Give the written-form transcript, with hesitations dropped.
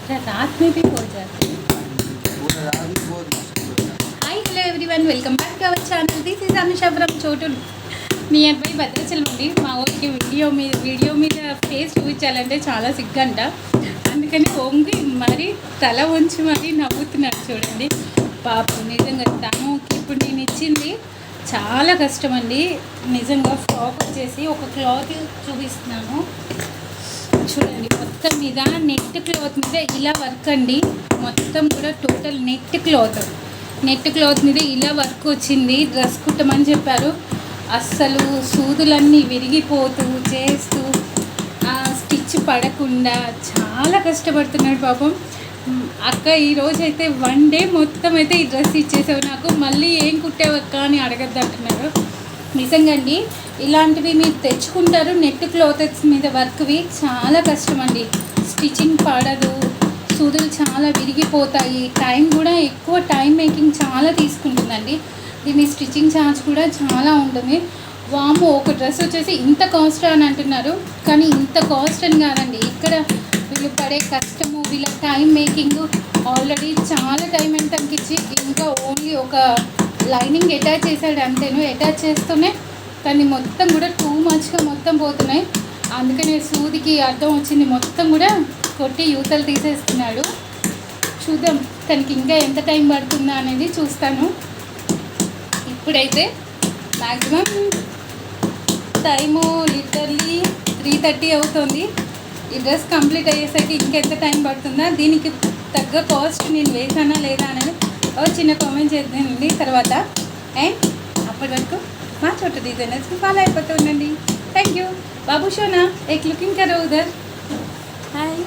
क्या रात में भी हो जाती है। Hi hello everyone, welcome back to our channel. This is Anusha from చోటు నియర్ బై భద్రాచలం అండి. మా ఊరికి వీడియో మీద ఫేస్ చూపించాలంటే చాలా సిగ్గంట, అందుకని వంగి మరి తల ఉంచి మరీ నవ్వుతున్నాడు చూడండి. పాపం నిజంగా తనకి ఇప్పుడు నేను ఇచ్చింది చాలా కష్టం అండి. నిజంగా ఫ్రాక్ వచ్చేసి ఒక క్లాత్ చూపిస్తున్నాను చూడండి. మొత్తం మీద నెట్ క్లాత్ మీద ఇలా వర్క్ అండి. మొత్తం కూడా టోటల్ నెట్ క్లాత్ మీద ఇలా వర్క్ వచ్చింది. డ్రెస్ కుట్టమని చెప్పారు. అస్సలు సూదులన్నీ విరిగిపోతూ చేస్తూ స్టిచ్ పడకుండా చాలా కష్టపడుతున్నాడు పాపం. అక్క ఈరోజు అయితే 1 డే మొత్తం అయితే ఈ డ్రెస్ ఇచ్చేసావు, నాకు మళ్ళీ ఏం కుట్టావక్క అని అడగద్దు అంటున్నారు. నిజంగా అండి, ఇలాంటివి మీరు తెచ్చుకుంటారు. నెట్ క్లాత్స్ మీద వర్క్వి చాలా కష్టం అండి. స్టిచ్చింగ్ పడదు, సూదులు చాలా విరిగిపోతాయి, టైం కూడా ఎక్కువ టైం మేకింగ్ చాలా తీసుకుంటుందండి. దీని స్టిచ్చింగ్ ఛార్జ్ కూడా చాలా ఉంటుంది. వాము ఒక డ్రెస్ వచ్చేసి ఇంత కాస్ట్ అని అంటున్నారు, కానీ ఇంత కాస్ట్ అని కాదండి. ఇక్కడ వీళ్ళు పడే కష్టము, వీళ్ళ టైం మేకింగ్, ఆల్రెడీ చాలా టైం ఎంత అనిపించి ఇంకా ఓన్లీ ఒక లైనింగ్ అటాచ్ చేశాడు అంతేను. అటాచ్ చేస్తూనే కానీ మొత్తం కూడా టూ మచ్గా మొత్తం పోతున్నాయి. అందుకనే సూదికి అర్థం వచ్చింది, మొత్తం కూడా కొట్టి యూతలు తీసేస్తున్నాడు. చూద్దాం తనకి ఇంకా ఎంత టైం పడుతుందా అనేది చూస్తాను. ఇప్పుడైతే మ్యాక్సిమం టైము లిటర్లీ 3:30 అవుతుంది. ఈ డ్రెస్ కంప్లీట్ అయ్యేసరికి ఇంకెంత టైం పడుతుందా, దీనికి తగ్గ కాస్ట్ నేను వేసానా లేదా అనేది చిన్న కామెంట్ చేద్దానండి తర్వాత. అండ్ అప్పటి వరకు మా చోటు డిజైనర్స్కి ఫాలో అయిపోతూ ఉండండి. Thank you. బాబు షోనా ఏక్ లుకింగ్ కరో ఉదర్. హాయ్.